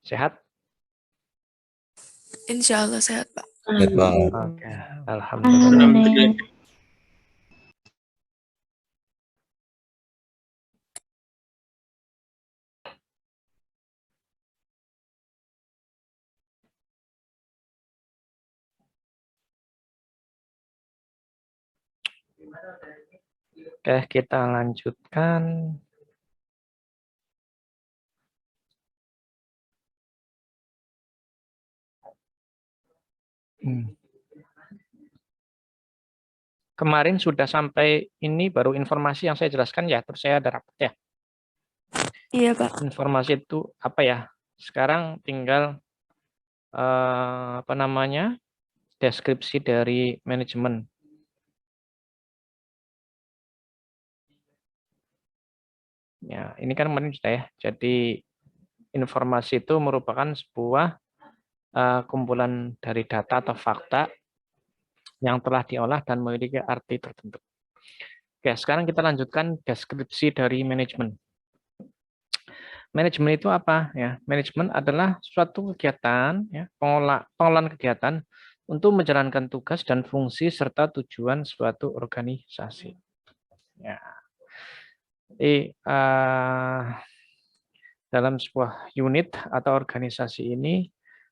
Sehat? Insya Allah sehat, Pak. Sehat, Pak. Oke, alhamdulillah. Oke, kita lanjutkan. Kemarin sudah sampai ini baru informasi yang saya jelaskan ya, terus saya ada rapat ya. Iya, Pak. Informasi itu apa ya? Sekarang tinggal apa namanya? Deskripsi dari manajemen. Ya, ini kan kemarin sudah ya. Jadi informasi itu merupakan sebuah kumpulan dari data atau fakta yang telah diolah dan memiliki arti tertentu. Oke, sekarang kita lanjutkan deskripsi dari manajemen. Manajemen itu apa? Ya, manajemen adalah suatu kegiatan, ya, pengolahan kegiatan untuk menjalankan tugas dan fungsi serta tujuan suatu organisasi. Ya. Jadi, dalam sebuah unit atau organisasi ini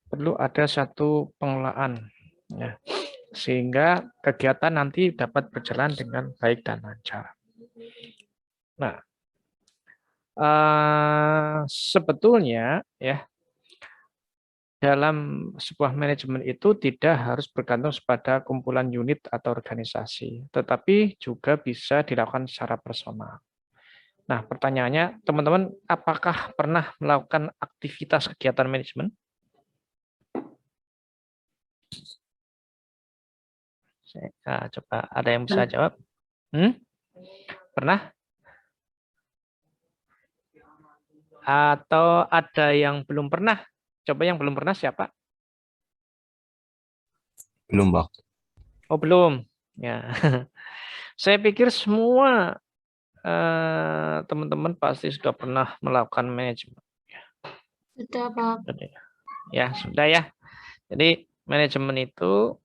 perlu ada satu pengelolaan, ya, sehingga kegiatan nanti dapat berjalan dengan baik dan lancar. Nah, sebetulnya ya dalam sebuah manajemen itu tidak harus bergantung pada kumpulan unit atau organisasi, tetapi juga bisa dilakukan secara personal. Nah, pertanyaannya, teman-teman, apakah pernah melakukan aktivitas kegiatan manajemen? Coba ada yang bisa jawab? Pernah? Atau ada yang belum pernah? Coba yang belum pernah siapa? Belum, Pak. Oh, belum. Ya. Saya pikir semua teman-teman pasti sudah pernah melakukan manajemen. Sudah, Pak. Ya, sudah ya. Jadi manajemen itu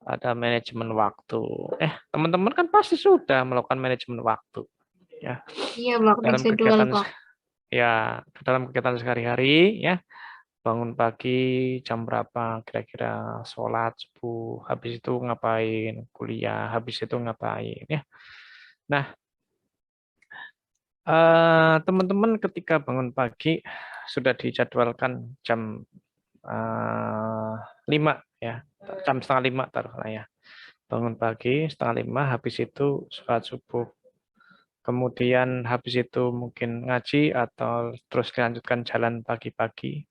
ada manajemen waktu. Teman-teman kan pasti sudah melakukan manajemen waktu. Ya. Iya, Pak. Dalam Jadwal, kegiatan Pak. ya, dalam kegiatan sehari-hari ya. Bangun pagi jam berapa kira-kira, sholat subuh, habis itu ngapain, kuliah, habis itu ngapain ya. Nah, teman-teman ketika bangun pagi sudah dijadwalkan jam 5 ya, jam setengah 5 taruhlah ya. Bangun pagi setengah 5, habis itu sholat subuh. Kemudian habis itu mungkin ngaji atau terus dilanjutkan jalan pagi-pagi.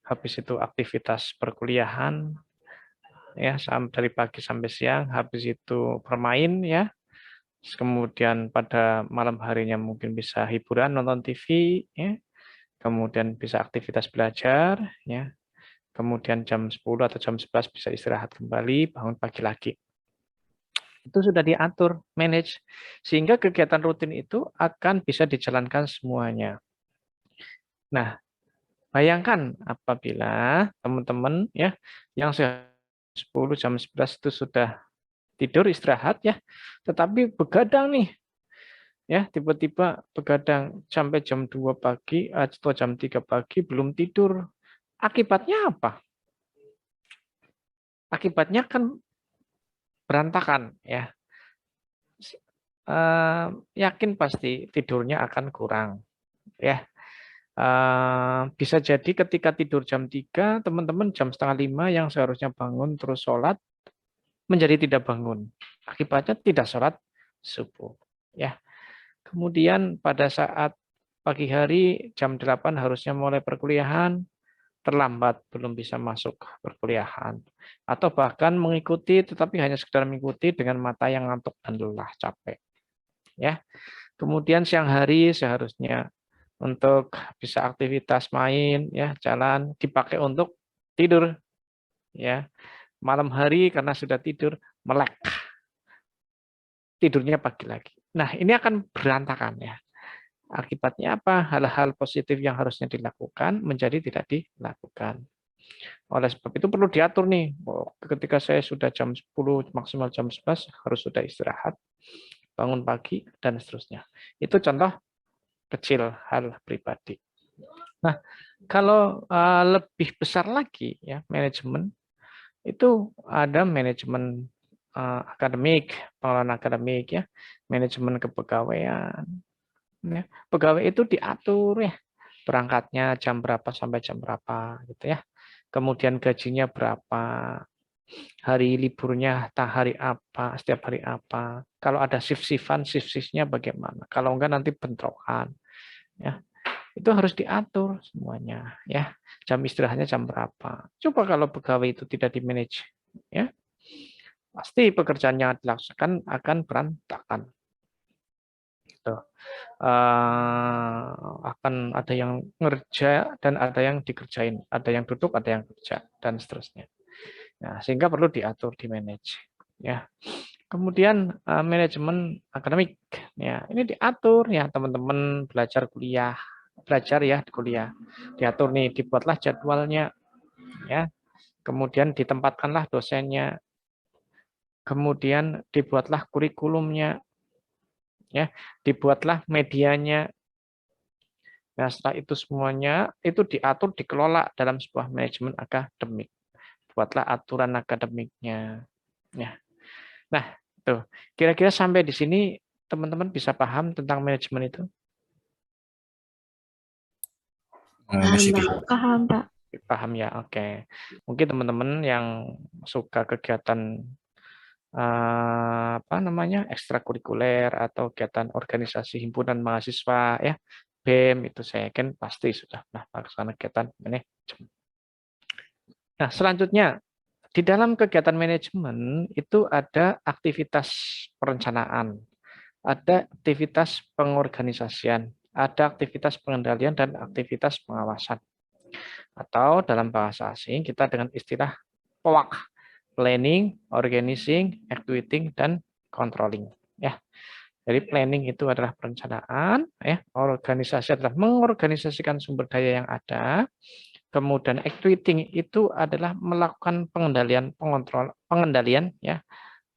Habis itu aktivitas perkuliahan ya dari pagi sampai siang, habis itu bermain ya. Kemudian pada malam harinya mungkin bisa hiburan, nonton TV ya. Kemudian bisa aktivitas belajar ya. Kemudian jam 10 atau jam 11 bisa istirahat kembali, bangun pagi lagi. Itu sudah diatur, manage sehingga kegiatan rutin itu akan bisa dijalankan semuanya. Nah, bayangkan apabila teman-teman ya yang 10 jam 11 itu sudah tidur istirahat ya, tetapi begadang nih. Ya, tiba-tiba begadang sampai jam 2 pagi atau jam 3 pagi belum tidur. Akibatnya apa? Akibatnya kan berantakan ya. Yakin pasti tidurnya akan kurang ya. Bisa jadi ketika tidur jam 3, teman-teman jam setengah 5 yang seharusnya bangun terus sholat menjadi tidak bangun. Akibatnya tidak sholat subuh ya. Kemudian pada saat pagi hari jam 8 harusnya mulai perkuliahan, terlambat belum bisa masuk perkuliahan. Atau bahkan mengikuti tetapi hanya sekedar mengikuti dengan mata yang ngantuk dan lelah, capek. Ya. Kemudian siang hari seharusnya untuk bisa aktivitas main ya, jalan dipakai untuk tidur ya. Malam hari karena sudah tidur melek. Tidurnya pagi lagi. Nah, ini akan berantakan ya. Akibatnya apa? Hal-hal positif yang harusnya dilakukan menjadi tidak dilakukan. Oleh sebab itu perlu diatur nih. Ketika saya sudah jam 10, maksimal jam 11, harus sudah istirahat, bangun pagi, dan seterusnya. Itu contoh kecil hal pribadi. Nah, kalau lebih besar lagi, ya manajemen, itu ada manajemen akademik, pengelolaan akademik, ya, manajemen kepegawaian. Ya. Pegawai itu diatur ya, berangkatnya jam berapa sampai jam berapa, gitu ya. Kemudian gajinya berapa, hari liburnya hari apa, setiap hari apa. Kalau ada shift-shiftan, shift-shiftnya bagaimana. Kalau enggak nanti bentrokan. Ya, itu harus diatur semuanya. Ya, jam istirahatnya jam berapa. Coba kalau pegawai itu tidak di-manage, ya, pasti pekerjaan yang dilakukan akan berantakan. Gitu. Akan ada yang ngerja dan ada yang dikerjain, ada yang duduk, ada yang kerja, dan seterusnya. Nah, sehingga perlu diatur, di manage. Ya. Kemudian manajemen akademik, ya ini diatur ya teman-teman belajar ya di kuliah, diatur nih, dibuatlah jadwalnya, ya. Kemudian ditempatkanlah dosennya, kemudian dibuatlah kurikulumnya, ya, dibuatlah medianya. Nah, setelah itu semuanya itu diatur, dikelola dalam sebuah manajemen akademik. Buatlah aturan akademiknya. Ya. Nah, tuh. Kira-kira sampai di sini teman-teman bisa paham tentang manajemen itu? Masih Paham, Pak. Paham, Pak. Paham ya, oke. Mungkin teman-teman yang suka kegiatan apa namanya ekstrakurikuler atau kegiatan organisasi himpunan mahasiswa ya, BEM, itu saya yakin pasti sudah melaksanakan kegiatan manajemen. Nah, selanjutnya di dalam kegiatan manajemen itu ada aktivitas perencanaan, ada aktivitas pengorganisasian, ada aktivitas pengendalian dan aktivitas pengawasan. Atau dalam bahasa asing kita dengan istilah POAK, planning, organizing, executing, dan controlling. Ya, jadi planning itu adalah perencanaan, ya. Organisasi adalah mengorganisasikan sumber daya yang ada. Kemudian executing itu adalah melakukan pengendalian, ya,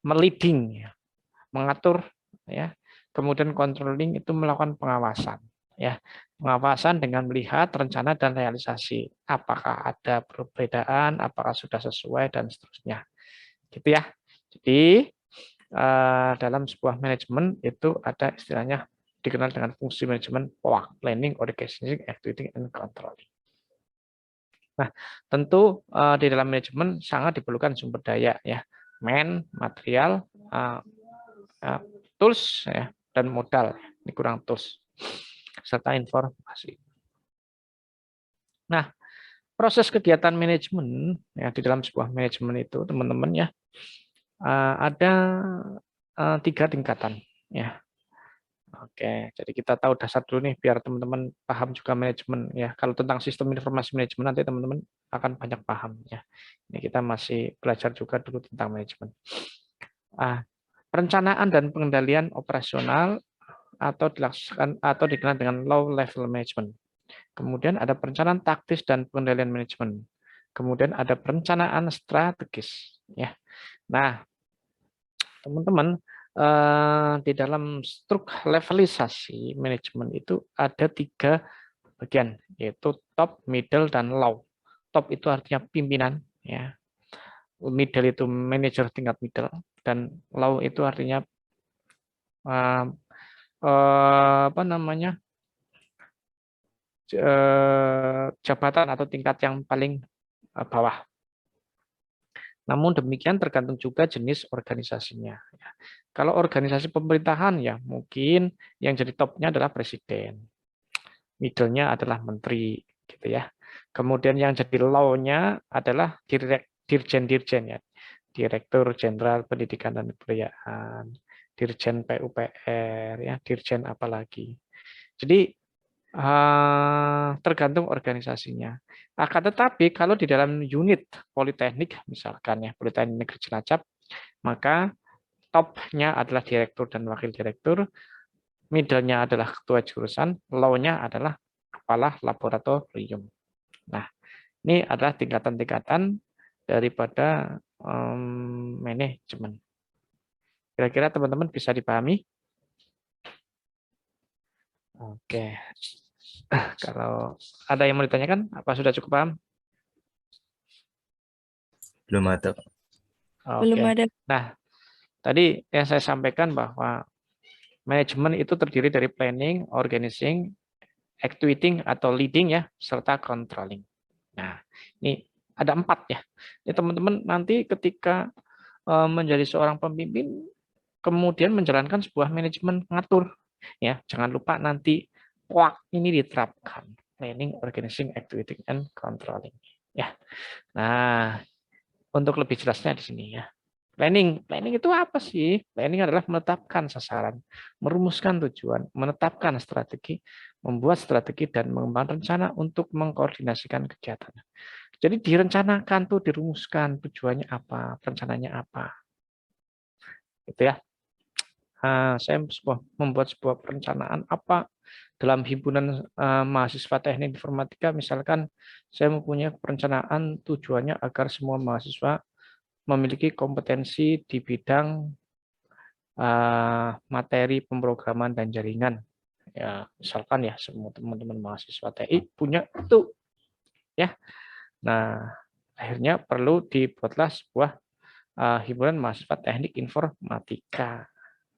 leading, ya, mengatur, ya. Kemudian controlling itu melakukan pengawasan, ya. Pengawasan dengan melihat rencana dan realisasi, apakah ada perbedaan, apakah sudah sesuai, dan seterusnya. Gitu ya. Jadi dalam sebuah manajemen itu ada istilahnya dikenal dengan fungsi manajemen POAK, planning, organizing, executing, and controlling. Nah, tentu di dalam manajemen sangat diperlukan sumber daya, ya, material, tools, ya, dan modal. Ini kurang tools serta informasi. Nah, proses kegiatan manajemen, ya, di dalam sebuah manajemen itu teman-teman, ya, ada 3 tingkatan, ya. Oke, jadi kita tahu dasar dulu nih biar teman-teman paham juga manajemen, ya. Kalau tentang sistem informasi manajemen nanti teman-teman akan banyak paham, ya. Ini kita masih belajar juga dulu tentang manajemen. Perencanaan dan pengendalian operasional atau dikenal dengan low level management. Kemudian ada perencanaan taktis dan pengendalian manajemen. Kemudian ada perencanaan strategis, ya. Nah, teman-teman, di dalam struktur levelisasi manajemen itu ada 3 bagian, yaitu top, middle, dan low. Top itu artinya pimpinan, ya. Middle itu manajer tingkat middle, dan low itu artinya apa namanya, jabatan atau tingkat yang paling bawah. Namun demikian tergantung juga jenis organisasinya. Kalau organisasi pemerintahan, ya mungkin yang jadi topnya adalah presiden, middle-nya adalah menteri, gitu ya. Kemudian yang jadi low-nya adalah dirjen-dirjen, ya, Direktur Jenderal Pendidikan dan Kebudayaan, Dirjen PUPR, ya, dirjen apalagi. Jadi tergantung organisasinya. Akan tetapi kalau di dalam unit politeknik, misalkan ya Politeknik Negeri Cilacap, maka topnya adalah direktur dan wakil direktur, middle-nya adalah ketua jurusan, low-nya adalah kepala laboratorium. Nah, ini adalah tingkatan-tingkatan daripada manajemen. Kira-kira teman-teman bisa dipahami? Oke. Kalau ada yang mau ditanyakan, apa sudah cukup paham? Belum ada. Belum Oke. ada. Nah, tadi yang saya sampaikan bahwa manajemen itu terdiri dari planning, organizing, actuating atau leading ya, serta controlling. Nah, ini ada 4 ya. Ini teman-teman nanti ketika menjadi seorang pemimpin, kemudian menjalankan sebuah manajemen ngatur, ya jangan lupa nanti ini diterapkan planning, organizing, actuating, and controlling. Ya, nah untuk lebih jelasnya di sini ya. Planning itu apa sih? Planning adalah menetapkan sasaran, merumuskan tujuan, menetapkan strategi, membuat strategi, dan mengembangkan rencana untuk mengkoordinasikan kegiatan. Jadi direncanakan tuh, dirumuskan tujuannya apa, rencananya apa. Gitu ya. Saya membuat sebuah perencanaan apa dalam himpunan mahasiswa teknik informatika. Misalkan saya mempunyai perencanaan tujuannya agar semua mahasiswa memiliki kompetensi di bidang materi pemrograman dan jaringan. Ya, misalkan ya semua teman-teman mahasiswa TI punya itu, ya. Nah, akhirnya perlu dibuatlah sebuah himpunan mahasiswa teknik informatika.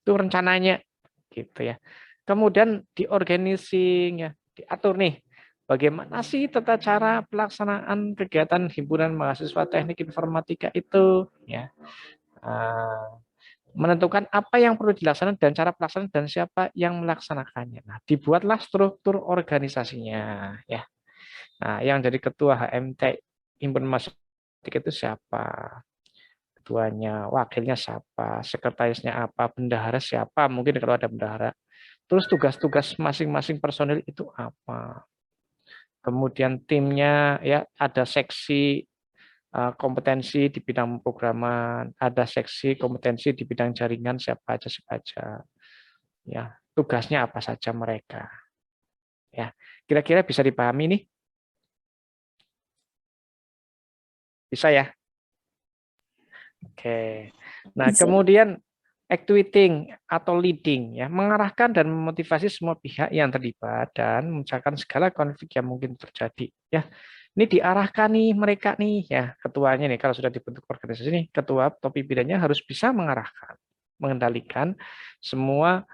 Itu rencananya, gitu ya. Kemudian diorganising ya, diatur nih. Bagaimana sih tata cara pelaksanaan kegiatan himpunan mahasiswa teknik informatika itu, ya. Menentukan apa yang perlu dilaksanakan dan cara pelaksanaan dan siapa yang melaksanakannya. Nah, dibuatlah struktur organisasinya, ya. Nah, yang jadi ketua HMT himpunan mahasiswa itu siapa? Ketuanya, wakilnya siapa, sekretarisnya apa, bendahara siapa, mungkin kalau ada bendahara. Terus tugas-tugas masing-masing personil itu apa. Kemudian timnya, ya ada seksi kompetensi di bidang pemrograman, ada seksi kompetensi di bidang jaringan siapa aja. Ya, tugasnya apa saja mereka. Ya, kira-kira bisa dipahami nih? Bisa ya? Oke. Nah, Bisa. kemudian actuating atau leading ya, mengarahkan dan memotivasi semua pihak yang terlibat dan memecahkan segala konflik yang mungkin terjadi ya. Ini diarahkan nih mereka nih ya, ketuanya nih kalau sudah dibentuk organisasi ini, ketua atau pimpinannya harus bisa mengarahkan, mengendalikan semua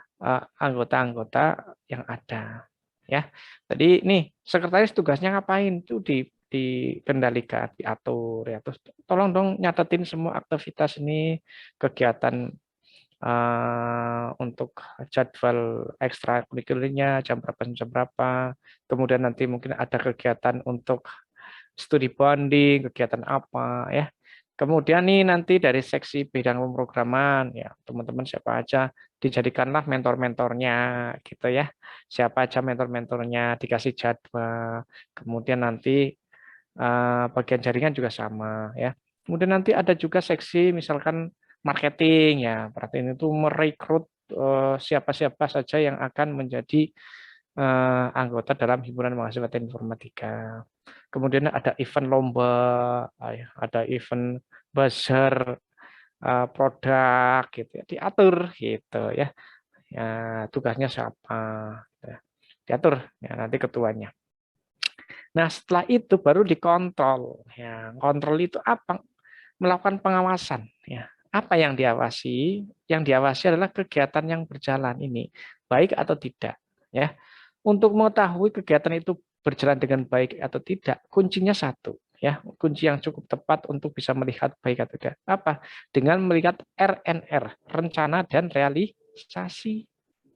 anggota-anggota yang ada ya. Tadi nih sekretaris tugasnya ngapain? Itu dikendalikan, diatur ya. Terus tolong dong nyatetin semua aktivitas ini, kegiatan untuk jadwal ekstrakurikulernya jam berapa, kemudian nanti mungkin ada kegiatan untuk studi bonding, kegiatan apa ya. Kemudian nih nanti dari seksi bidang pemrograman ya teman-teman siapa aja dijadikanlah mentor-mentornya gitu ya. Siapa aja mentor-mentornya dikasih jadwal. Kemudian nanti bagian jaringan juga sama ya. Kemudian nanti ada juga seksi misalkan marketing ya. Berarti itu merekrut siapa-siapa saja yang akan menjadi anggota dalam himpunan mahasiswa teknik informatika. Kemudian ada event lomba, ada event buzzer, produk gitu ya, diatur gitu ya. Ya tugasnya siapa ya. Diatur ya nanti ketuanya. Nah, setelah itu baru dikontrol. Ya, kontrol itu apa? Melakukan pengawasan. Ya, apa yang diawasi? Yang diawasi adalah kegiatan yang berjalan ini baik atau tidak. Ya, untuk mengetahui kegiatan itu berjalan dengan baik atau tidak, kuncinya satu. Ya, kunci yang cukup tepat untuk bisa melihat baik atau tidak. Apa? Dengan melihat RNR, rencana dan realisasi.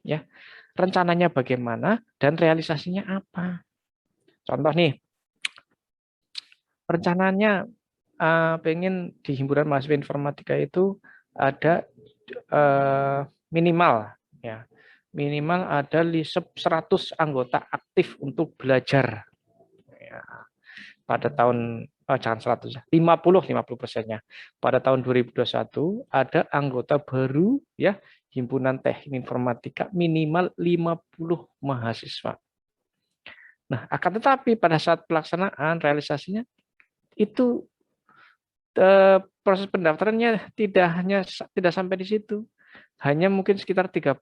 Ya, rencananya bagaimana dan realisasinya apa? Contoh nih, rencananya pengen di himpunan mahasiswa informatika itu ada minimal ya minimal ada 100 anggota aktif untuk belajar. Ya. pada tahun jangan 100 ya, 50%-nya. Pada tahun 2021 ada anggota baru ya Himpunan Teknik Informatika minimal 50 mahasiswa. Nah, akan tetapi pada saat pelaksanaan realisasinya itu proses pendaftarannya tidak sampai di situ. Hanya mungkin sekitar 30.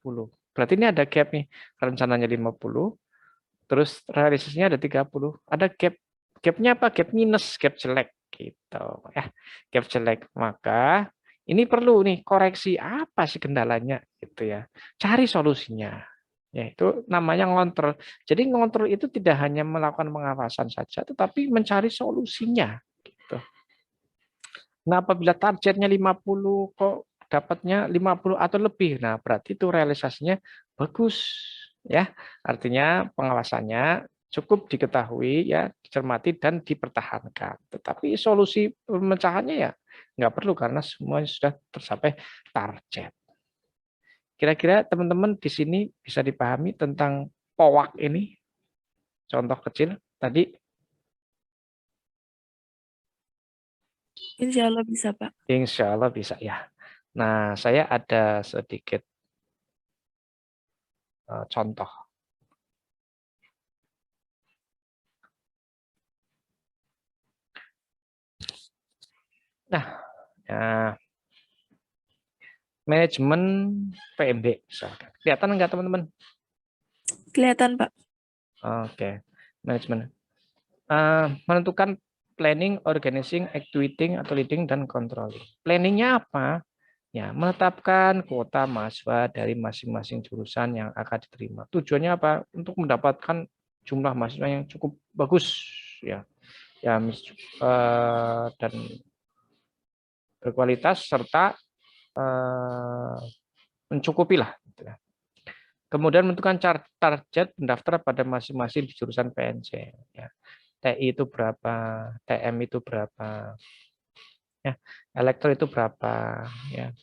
Berarti ini ada gap nih. Rencananya 50, terus realisasinya ada 30. Ada gap. Gapnya apa? Gap minus, gap jelek gitu ya. Gap jelek. Maka ini perlu nih koreksi apa sih kendalanya gitu ya. Cari solusinya. Ya, itu namanya ngontrol. Jadi ngontrol itu tidak hanya melakukan pengawasan saja, tetapi mencari solusinya gitu. Nah, apabila targetnya 50 kok dapatnya 50 atau lebih. Nah, berarti itu realisasinya bagus ya. Artinya pengawasannya cukup diketahui ya, dicermati dan dipertahankan. Tetapi solusi pemecahannya ya nggak perlu karena semuanya sudah tercapai target. Kira-kira teman-teman di sini bisa dipahami tentang POWAK ini? Contoh kecil tadi. Insya Allah bisa, Pak. Insya Allah bisa ya. Nah, saya ada sedikit contoh. Nah, ya, manajemen PMB misalkan. Kelihatan enggak teman-teman? Kelihatan, Pak. Oke, manajemen. Menentukan planning, organizing, activating, atau leading, dan controlling. Planningnya apa? Ya, menetapkan kuota mahasiswa dari masing-masing jurusan yang akan diterima. Tujuannya apa? Untuk mendapatkan jumlah mahasiswa yang cukup bagus, ya, dan berkualitas serta mencukupi lah. Kemudian menentukan target pendaftar pada masing-masing di jurusan PNJ. Ya. TI itu berapa, TM itu berapa, ya. Elektro itu berapa. Ya.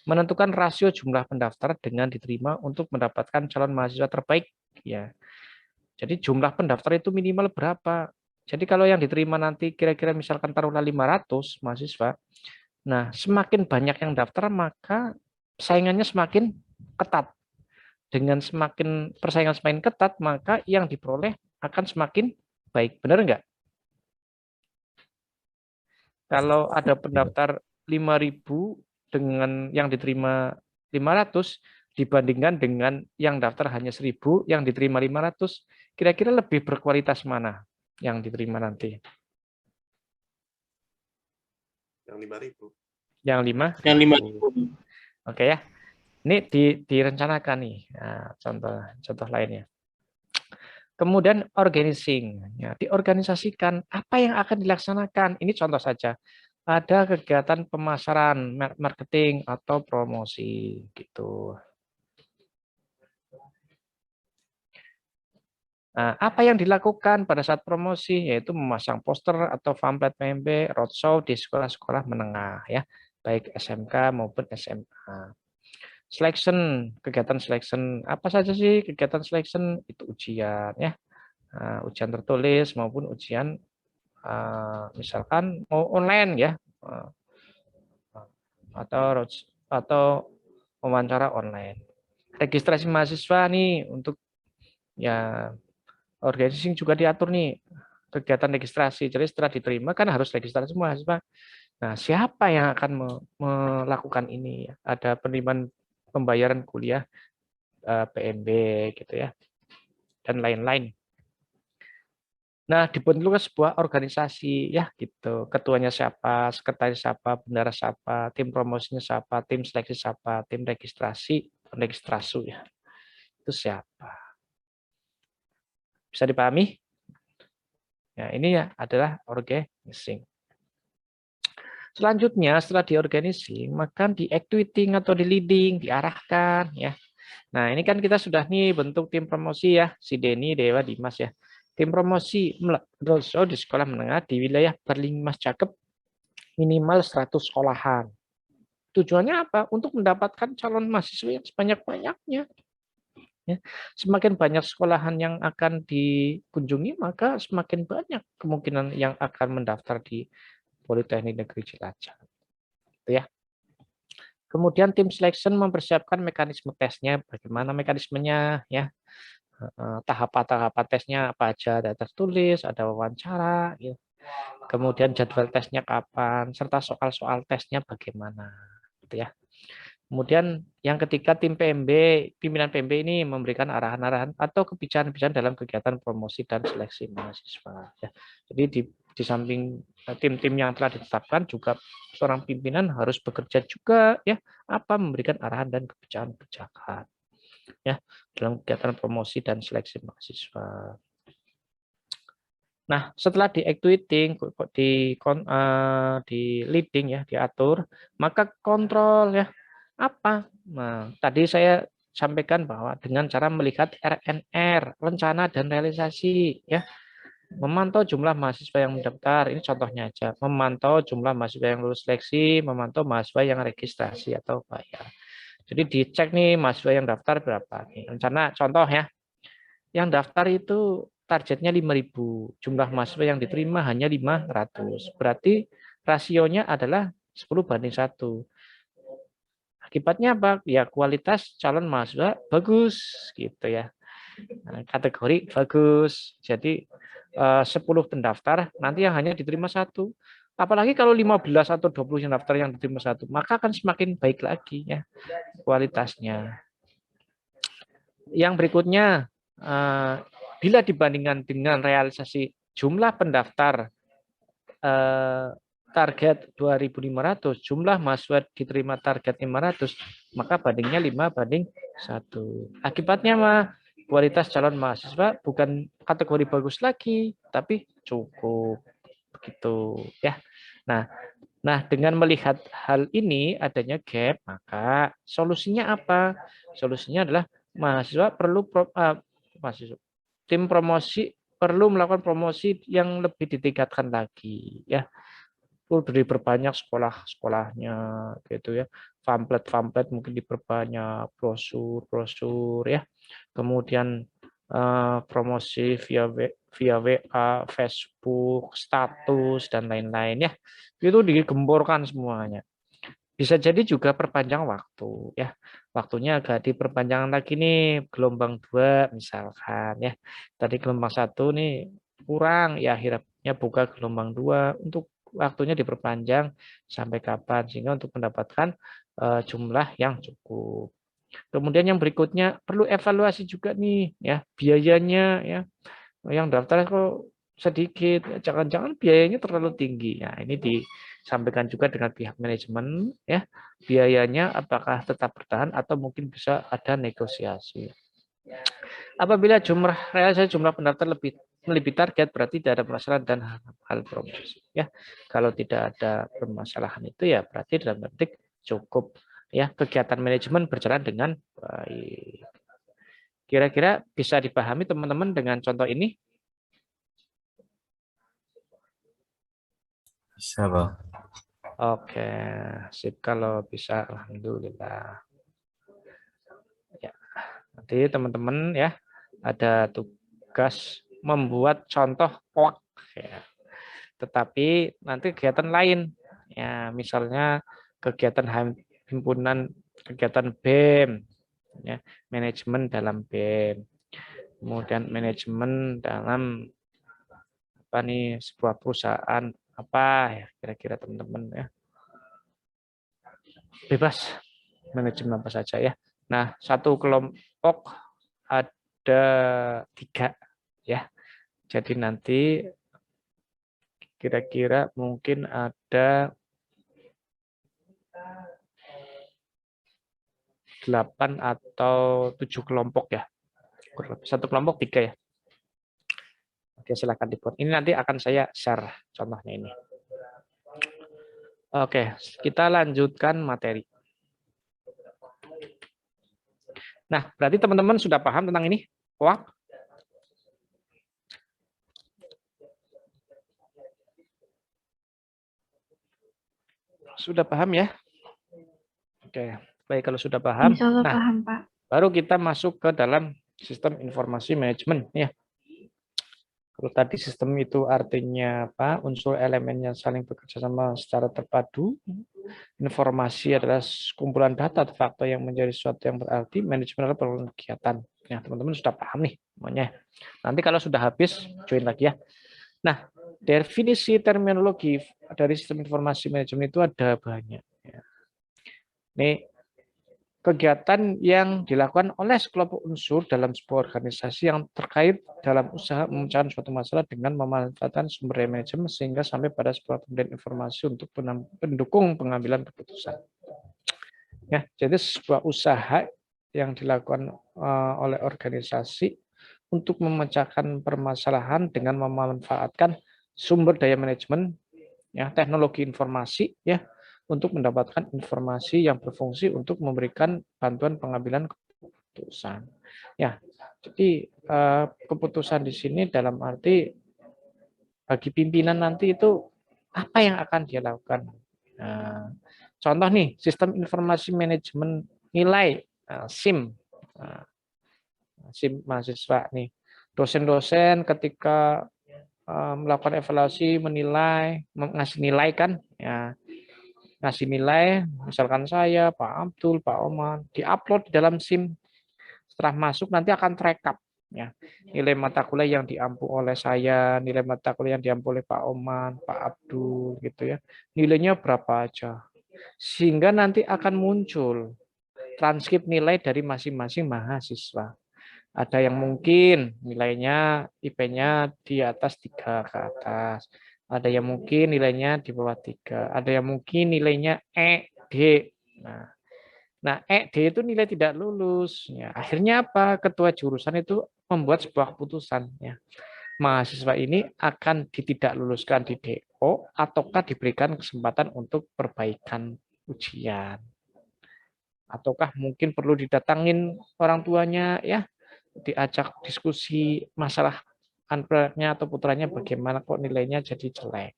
Menentukan rasio jumlah pendaftar dengan diterima untuk mendapatkan calon mahasiswa terbaik. Ya. Jadi jumlah pendaftar itu minimal berapa. Jadi kalau yang diterima nanti kira-kira misalkan taruhlah 500 mahasiswa, nah semakin banyak yang daftar maka saingannya semakin ketat. Dengan persaingan semakin ketat, maka yang diperoleh akan semakin baik. Benar enggak? Kalau ada pendaftar 5.000 dengan yang diterima 500 dibandingkan dengan yang daftar hanya 1.000, yang diterima 500, kira-kira lebih berkualitas mana yang diterima nanti? Yang 5.000. Yang 5? Yang 5.000. Oke ya. Ini direncanakan nih. Nah, contoh lainnya. Kemudian organizing, ya, diorganisasikan apa yang akan dilaksanakan. Ini contoh saja. Ada kegiatan pemasaran, marketing atau promosi gitu. Nah, apa yang dilakukan pada saat promosi yaitu memasang poster atau pamflet PMB, roadshow di sekolah-sekolah menengah ya, baik SMK maupun SMA. Selection, kegiatan selection apa saja sih kegiatan selection? Itu ujian ya. Ujian tertulis maupun ujian misalkan mau online ya, atau wawancara online. Registrasi mahasiswa nih untuk ya organizing juga diatur nih kegiatan registrasi. Jadi setelah diterima kan harus registrasi mahasiswa. Nah, siapa yang akan melakukan ini? Ada penerimaan pembayaran kuliah PMB gitu ya, dan lain-lain. Nah, dibentuklah sebuah organisasi ya gitu. Ketuanya siapa, sekretaris siapa, bendahara siapa, tim promosinya siapa, tim seleksi siapa, tim registrasu ya. Itu siapa? Bisa dipahami? Ya, ini ya adalah organizing. Selanjutnya setelah diorganising, maka di activating atau di leading, diarahkan ya. Nah, ini kan kita sudah nih bentuk tim promosi ya, si Denny, Dewa, Dimas ya. Tim promosi roadshow di sekolah menengah di wilayah Perlimas Cakep minimal 100 sekolahan. Tujuannya apa? Untuk mendapatkan calon mahasiswa yang sebanyak-banyaknya. Ya. Semakin banyak sekolahan yang akan dikunjungi, maka semakin banyak kemungkinan yang akan mendaftar di Politeknik Negeri Cilacap. Gitu ya. Kemudian tim selection mempersiapkan mekanisme tesnya, bagaimana mekanismenya, ya, tahapan-tahapan tesnya apa aja, ada tertulis, ada wawancara, ya. Kemudian jadwal tesnya kapan, serta soal-soal tesnya bagaimana, gitu ya. Kemudian yang ketiga, tim PMB, pimpinan PMB ini memberikan arahan-arahan atau kebijakan-kebijakan dalam kegiatan promosi dan seleksi mahasiswa. Ya. Jadi di samping tim-tim yang telah ditetapkan juga seorang pimpinan harus bekerja juga, ya, apa memberikan arahan dan kebijakan-kebijakan, ya, dalam kegiatan promosi dan seleksi mahasiswa. Nah, setelah di actuating, di leading, ya, diatur, maka kontrol, ya, apa? Nah, tadi saya sampaikan bahwa dengan cara melihat RNR, rencana dan realisasi, ya, memantau jumlah mahasiswa yang mendaftar, ini contohnya aja, memantau jumlah mahasiswa yang lulus seleksi, memantau mahasiswa yang registrasi atau bayar. Jadi dicek nih mahasiswa yang daftar berapa nih. Rencana contoh ya, yang daftar itu targetnya 5.000, jumlah mahasiswa yang diterima hanya 500. Berarti rasionya adalah 10:1. Akibatnya apa? Ya kualitas calon mahasiswa bagus gitu ya. Nah, kategori bagus. Jadi 10 pendaftar, nanti yang hanya diterima 1. Apalagi kalau 15 atau 20 yang daftar yang diterima 1, maka akan semakin baik lagi ya kualitasnya. Yang berikutnya, bila dibandingkan dengan realisasi jumlah pendaftar target 2.500, jumlah mahasiswa diterima target 500, maka bandingnya 5:1. Akibatnya mah kualitas calon mahasiswa bukan kategori bagus lagi, tapi cukup begitu ya. Nah, dengan melihat hal ini adanya gap, maka solusinya apa? Solusinya adalah mahasiswa perlu tim promosi perlu melakukan promosi yang lebih ditingkatkan lagi ya. Perlu diperbanyak sekolah-sekolahnya gitu ya. Pamflet-pamflet mungkin diperbanyak, brosur ya. Kemudian promosi via WA, Facebook, status dan lain-lain ya. Itu digemborkan semuanya. Bisa jadi juga perpanjang waktu ya. Waktunya agak diperpanjang lagi nih, gelombang 2 misalkan ya. Tadi gelombang 1 nih kurang ya, akhirnya buka gelombang 2 untuk waktunya diperpanjang sampai kapan sehingga untuk mendapatkan jumlah yang cukup. Kemudian yang berikutnya perlu evaluasi juga nih ya, biayanya ya. Yang daftar kok sedikit, jangan-jangan biayanya terlalu tinggi. Nah, ini disampaikan juga dengan pihak manajemen ya, biayanya apakah tetap bertahan atau mungkin bisa ada negosiasi. Apabila realisasi jumlah pendaftar lebih target, berarti tidak ada permasalahan dan hal promosi ya. Kalau tidak ada permasalahan itu ya berarti dalam petik cukup ya, kegiatan manajemen berjalan dengan baik. Kira-kira bisa dipahami teman-teman dengan contoh ini? Bisa, Bang. Oke, sip, kalau bisa alhamdulillah. Ya, nanti teman-teman ya ada tugas membuat contoh POAK ya. Tetapi nanti kegiatan lain ya, misalnya kegiatan himpunan, kegiatan BEM ya, manajemen dalam BEM. Kemudian manajemen dalam apa nih, sebuah perusahaan apa ya, kira-kira teman-teman ya. Bebas manajemen apa saja ya. Nah, satu kelompok ada 3 ya. Jadi nanti kira-kira mungkin ada 8 atau 7 kelompok ya. Satu kelompok 3 ya. Oke, silakan dibuat. Ini nanti akan saya share contohnya ini. Oke, kita lanjutkan materi. Nah, berarti teman-teman sudah paham tentang ini? POAK? Sudah paham ya? Oke, baik, kalau sudah paham. Insya Allah Nah, paham, Pak. Baru kita masuk ke dalam sistem informasi manajemen ya. Kalau tadi sistem itu artinya apa? Unsur elemennya saling bekerja sama secara terpadu. Informasi adalah kumpulan data atau fakta yang menjadi sesuatu yang berarti. Manajemen adalah program kegiatan. Ya, teman-teman sudah paham nih semuanya. Nanti kalau sudah habis, join lagi ya. Nah, definisi terminologi dari sistem informasi manajemen itu ada banyak. Ya. Ini kegiatan yang dilakukan oleh sekelompok unsur dalam sebuah organisasi yang terkait dalam usaha memecahkan suatu masalah dengan memanfaatkan sumber daya manajemen sehingga sampai pada sebuah pemberian informasi untuk pendukung pengambilan keputusan. Ya, jadi sebuah usaha yang dilakukan oleh organisasi untuk memecahkan permasalahan dengan memanfaatkan sumber daya manajemen, ya, teknologi informasi, ya, untuk mendapatkan informasi yang berfungsi untuk memberikan bantuan pengambilan keputusan. Ya, jadi keputusan di sini dalam arti bagi pimpinan nanti itu apa yang akan dia lakukan. Nah, contoh nih, sistem informasi manajemen nilai SIM, SIM mahasiswa nih, dosen-dosen ketika melakukan evaluasi, menilai, ngasih nilai kan, ya, ngasih nilai, misalkan saya, Pak Abdul, Pak Oman, diupload di dalam SIM. Setelah masuk nanti akan terekap, ya, nilai mata kuliah yang diampu oleh saya, nilai mata kuliah yang diampu oleh Pak Oman, Pak Abdul, gitu ya, nilainya berapa aja, sehingga nanti akan muncul transkrip nilai dari masing-masing mahasiswa. Ada yang mungkin nilainya IP-nya di atas 3 ke atas. Ada yang mungkin nilainya di bawah 3. Ada yang mungkin nilainya E, D. Nah, E, D itu nilai tidak lulus. Ya, akhirnya apa? Ketua jurusan itu membuat sebuah keputusan. Ya. Mahasiswa ini akan tidak luluskan di DO ataukah diberikan kesempatan untuk perbaikan ujian. Ataukah mungkin perlu didatangin orang tuanya, ya, diajak diskusi masalah anaknya atau putranya bagaimana kok nilainya jadi jelek,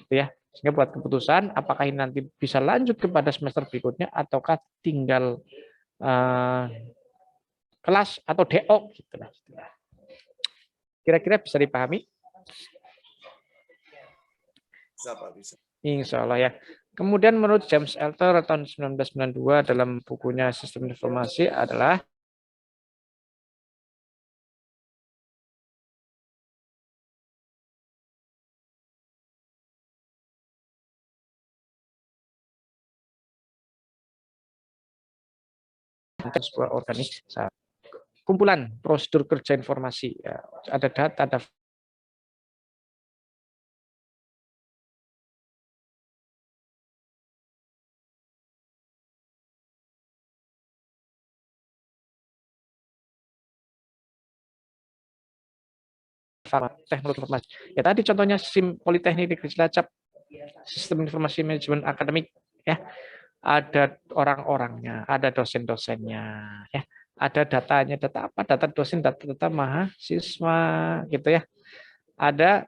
gitu ya, sehingga buat keputusan apakah ini nanti bisa lanjut kepada semester berikutnya ataukah tinggal kelas atau DO, gitu lah. Kira-kira bisa dipahami? Bisa Pak, bisa. Insya Allah ya. Kemudian menurut James Altucher tahun 1992 dalam bukunya Sistem Informasi adalah sebuah organisasi, kumpulan prosedur kerja informasi. Ya, ada data, ada teknologi informasi. Ya tadi contohnya SIM Politeknik Negeri Cilacap, sistem informasi manajemen akademik, ya. Ada orang-orangnya, ada dosen-dosennya, ya. Ada datanya, data apa? Data dosen, data mahasiswa, gitu ya. Ada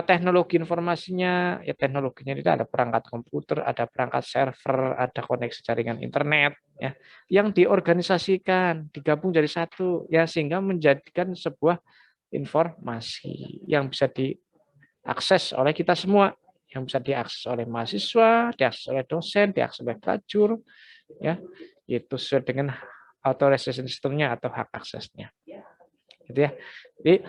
teknologi informasinya, ya teknologinya itu ada perangkat komputer, ada perangkat server, ada koneksi jaringan internet, ya, yang diorganisasikan, digabung jadi satu, ya, sehingga menjadikan sebuah informasi yang bisa diakses oleh kita semua, yang bisa diakses oleh mahasiswa, diakses oleh dosen, diakses oleh pelacur, ya, itu sesuai dengan authorization systemnya atau hak aksesnya, gitu ya. Jadi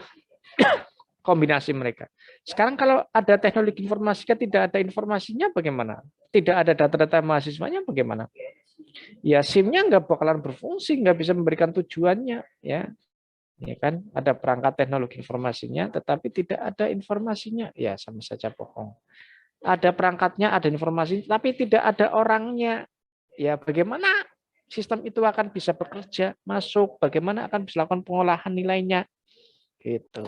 kombinasi mereka. Sekarang kalau ada teknologi informasi tidak ada informasinya bagaimana? Tidak ada data-data mahasiswanya bagaimana? Ya SIM-nya nggak bakalan berfungsi, nggak bisa memberikan tujuannya, ya. Ya kan, ada perangkat teknologi informasinya tetapi tidak ada informasinya, ya sama saja bohong. Ada perangkatnya, ada informasi tapi tidak ada orangnya, ya bagaimana sistem itu akan bisa bekerja, masuk, bagaimana akan bisa lakukan pengolahan nilainya, gitu.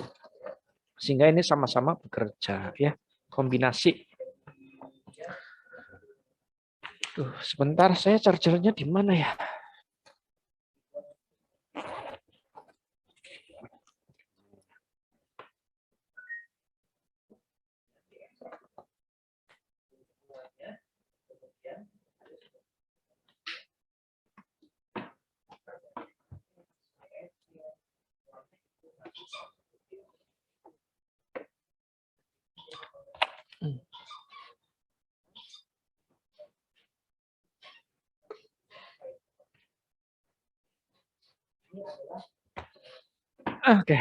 Sehingga ini sama-sama bekerja, ya, kombinasi. Sebentar, saya chargernya di mana ya? Oke.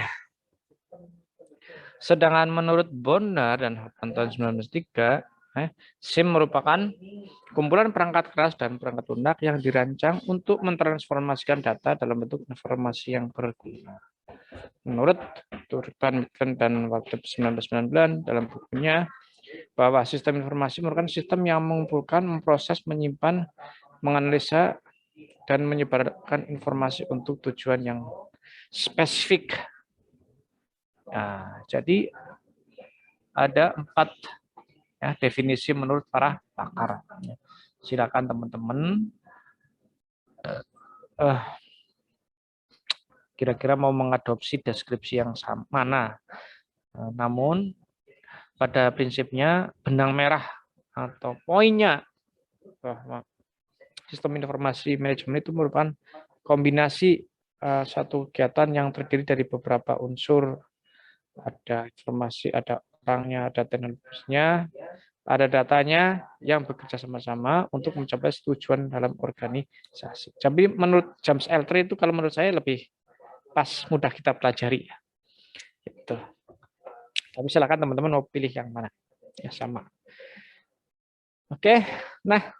Sedangkan menurut Bonner dan Hoffman tahun 1903, SIM merupakan kumpulan perangkat keras dan perangkat lunak yang dirancang untuk mentransformasikan data dalam bentuk informasi yang berguna. Menurut Turban dan Waldorf 1999 dalam bukunya, bahwa sistem informasi merupakan sistem yang mengumpulkan, memproses, menyimpan, menganalisa, dan menyebarkan informasi untuk tujuan yang spesifik. Nah, jadi ada 4 ya, definisi menurut para pakar. Silakan teman-teman kira-kira mau mengadopsi deskripsi yang sama mana. Namun pada prinsipnya benang merah atau poinnya bahwa sistem informasi manajemen itu merupakan kombinasi satu kegiatan yang terdiri dari beberapa unsur. Ada informasi, ada orangnya, ada teknologisnya, ada datanya yang bekerja sama-sama untuk mencapai tujuan dalam organisasi. Tapi menurut James Eltry itu kalau menurut saya lebih pas, mudah kita pelajari. Gitu. Tapi silakan teman-teman mau pilih yang mana. Ya sama. Oke, nah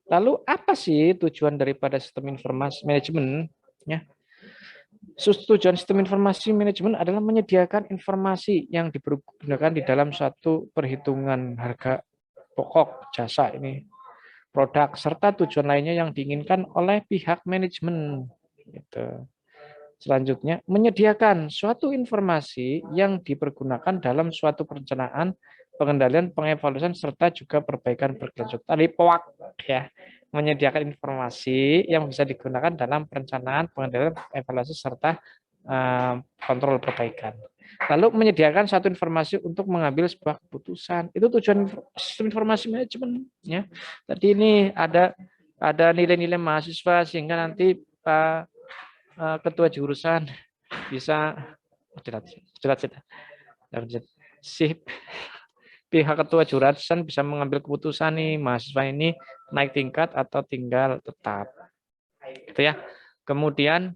lalu apa sih tujuan daripada sistem informasi manajemen? Ya. Tujuan sistem informasi manajemen adalah menyediakan informasi yang digunakan di dalam suatu perhitungan harga pokok jasa ini, produk, serta tujuan lainnya yang diinginkan oleh pihak manajemen. Gitu. Selanjutnya, menyediakan suatu informasi yang dipergunakan dalam suatu perencanaan, pengendalian, pengevaluasian, serta juga perbaikan berkelanjutan. Tadi POAK ya, menyediakan informasi yang bisa digunakan dalam perencanaan, pengendalian, evaluasi, serta kontrol perbaikan. Lalu menyediakan satu informasi untuk mengambil sebuah keputusan. Itu tujuan sistem informasi manajemen. Ya. Tadi ini ada nilai-nilai mahasiswa sehingga nanti Pak ketua jurusan bisa si pihak ketua jurusan bisa mengambil keputusan nih mahasiswa ini naik tingkat atau tinggal tetap, gitu ya. Kemudian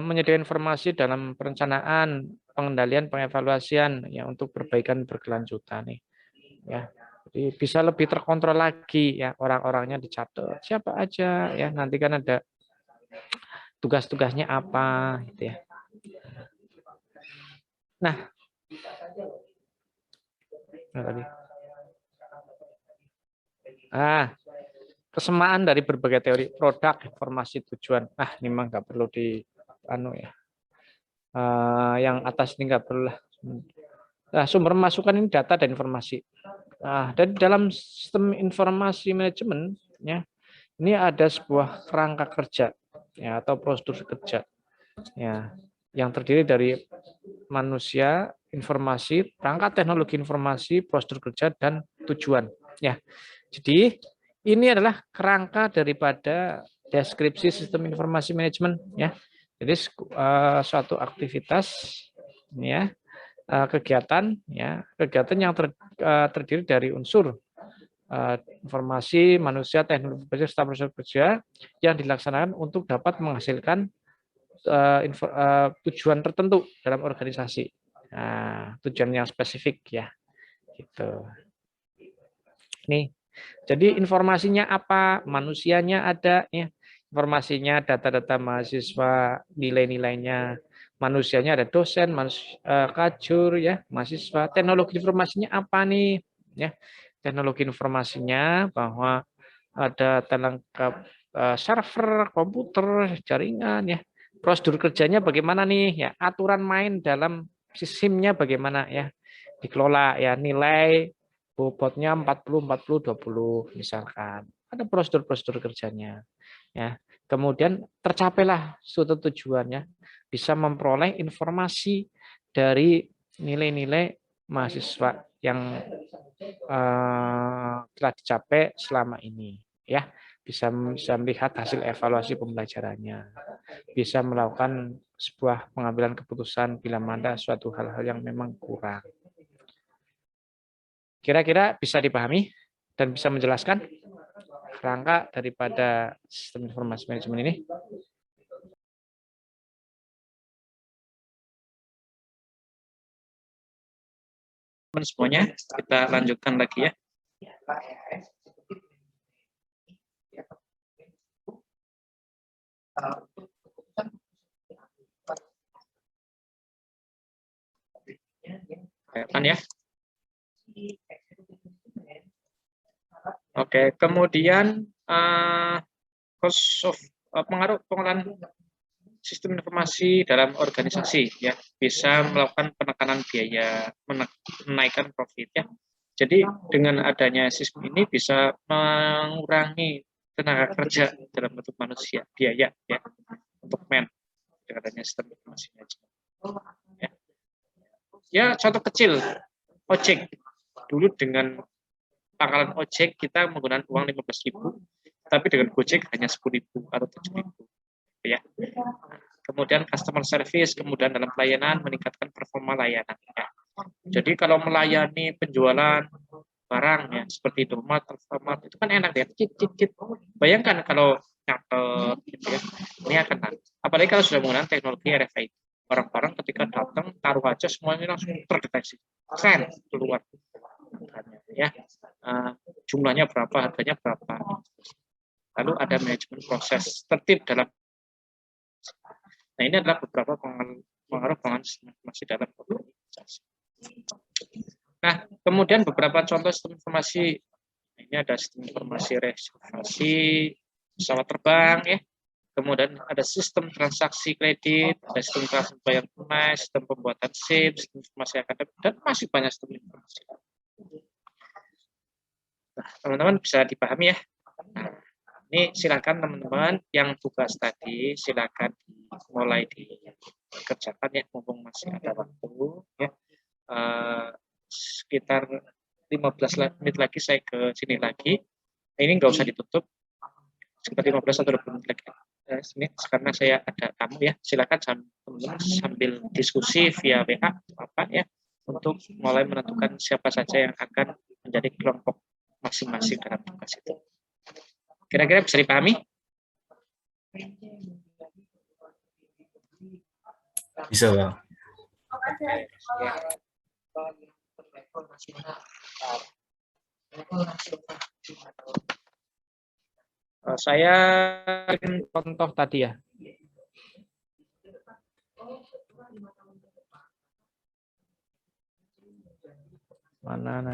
menyediakan informasi dalam perencanaan, pengendalian, pengevaluasian ya untuk perbaikan berkelanjutan nih, ya. Jadi bisa lebih terkontrol lagi ya, orang-orangnya dicatat siapa aja ya, nanti kan ada tugas-tugasnya apa gitu ya. Nah, kesamaan dari berbagai teori produk, informasi, tujuan. Ini memang nggak perlu di ya. Yang atas ini nggak perlu lah. Sumber masukan ini data dan informasi. Dan dalam sistem informasi manajemen, ya, ini ada sebuah kerangka kerja, ya, atau prosedur kerja, ya, yang terdiri dari manusia, informasi, perangkat teknologi informasi, prosedur kerja, dan tujuan. Ya, jadi ini adalah kerangka daripada deskripsi sistem informasi manajemen. Ya, jadi suatu aktivitas, ya, kegiatan yang terdiri dari unsur informasi, manusia, teknologi, serta proses kerja yang dilaksanakan untuk dapat menghasilkan tujuan tertentu dalam organisasi. Tujuan yang spesifik ya, gitu. Nih, jadi informasinya apa? Manusianya ada ya. Informasinya data-data mahasiswa, nilai-nilainya. Manusianya ada dosen, kajur ya, mahasiswa. Teknologi informasinya apa nih? Ya, teknologi informasinya bahwa ada lengkap server, komputer, jaringan ya. Prosedur kerjanya bagaimana nih ya? Aturan main dalam sistemnya bagaimana ya? Dikelola ya, nilai bobotnya 40 40 20 misalkan. Ada prosedur-prosedur kerjanya ya. Kemudian tercapailah suatu tujuannya, bisa memperoleh informasi dari nilai-nilai mahasiswa yang telah dicapai selama ini ya. Bisa melihat hasil evaluasi pembelajarannya, bisa melakukan sebuah pengambilan keputusan bila mana suatu hal-hal yang memang kurang. Kira-kira bisa dipahami dan bisa menjelaskan rangka daripada sistem informasi manajemen ini? Semuanya, kita lanjutkan lagi ya. Kelihatan ya. Oke, kemudian pengaruh pengolahan sistem informasi dalam organisasi ya, bisa melakukan penekanan biaya, menaikkan profit ya. Jadi dengan adanya sistem ini bisa mengurangi tenaga kerja dalam bentuk manusia, biaya ya, untuk dengan adanya sistem informasi manajemen. Ya, contoh kecil, ojek. Dulu dengan pangkalan ojek kita menggunakan uang 15.000, tapi dengan Gojek hanya 10.000 atau 7.000. Ya. Kemudian customer service, kemudian dalam pelayanan meningkatkan performa layanan. Ya. Jadi kalau melayani penjualan barang ya seperti Indomaret, Alfamart itu kan enak ya, cit. Bayangkan kalau nyatet gitu ya, ini akan nanti. Apalagi kalau sudah menggunakan teknologi RFID. Barang-barang ketika datang taruh aja semuanya langsung terdeteksi, keren keluar ya, jumlahnya berapa, harganya berapa. Lalu ada manajemen proses tertib dalam. Nah ini adalah beberapa pengaruh sistem informasi dalam organisasi. Nah kemudian beberapa contoh sistem informasi, ini ada sistem informasi reservasi pesawat terbang ya. Kemudian ada sistem transaksi kredit, ada sistem transaksi bayar tunai, sistem pembuatan SIP, sistem informasi akademik, dan masih banyak sistem informasi. Nah, teman-teman bisa dipahami ya. Nah, ini silakan teman-teman yang tugas tadi silakan mulai dikerjakan ya, mumpung masih ada waktu ya. Sekitar 15 menit lagi saya ke sini lagi. Nah, ini nggak usah ditutup. Sekitar 15 atau 20 menit lagi. Ini karena saya ada tamu ya, silakan teman-teman sambil diskusi via WA apa ya, untuk mulai menentukan siapa saja yang akan menjadi kelompok masing-masing dalam tugas itu. Kira-kira bisa dipahami? Bisa, Bang. Saya contoh tadi ya. Mana?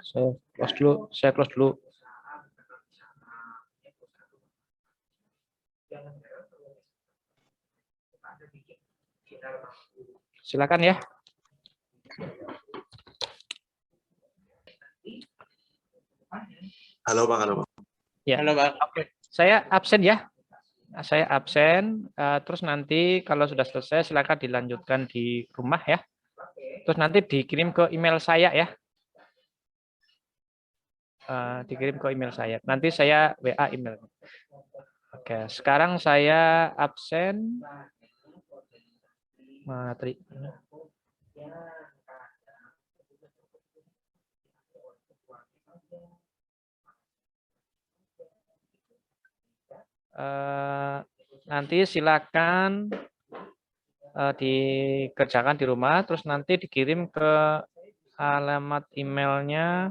Saya close dulu. Silakan ya. Halo Bang, halo Bang. Ya. Halo Bang. Saya absen ya. Saya absen. Terus nanti kalau sudah selesai silakan dilanjutkan di rumah ya. Terus nanti dikirim ke email saya ya. Dikirim ke email saya. Nanti saya WA email. Oke, sekarang saya absen materi. Nanti silakan dikerjakan di rumah, terus nanti dikirim ke alamat emailnya.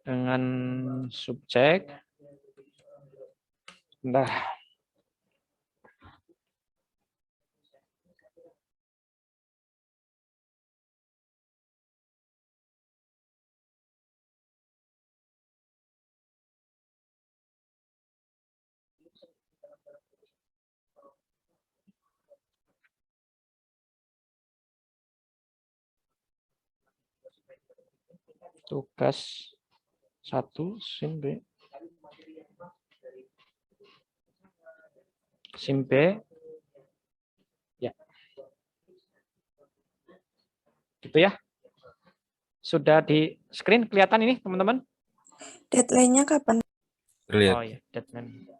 Dengan subjek. Nah. Tugas 1 SIM B. SIM B. Ya. Gitu ya. Sudah di screen kelihatan ini, teman-teman? Deadline-nya kapan? Oh ya, deadline.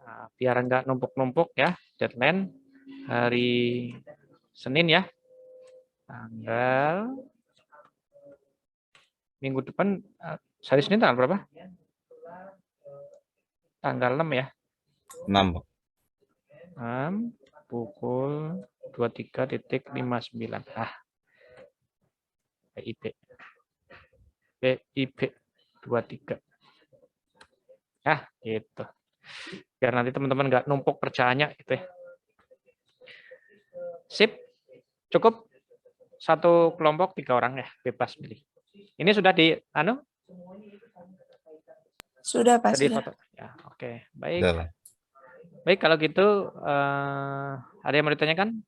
Nah, biar enggak numpuk-numpuk ya, deadline hari Senin ya. Tanggal minggu depan, hari Senin tanggal berapa? Tanggal 6 ya. 6. 6 pukul 23.59. PIB 23. Gitu. Biar nanti teman-teman nggak numpuk kerjaannya gitu ya. Sip. Cukup satu kelompok 3 orang ya, bebas pilih. Ini sudah di Sudah, Pak. tadi Sudah. foto. Ya, oke. Baik. Udah lah. Baik, kalau gitu ada yang mau ditanyakan?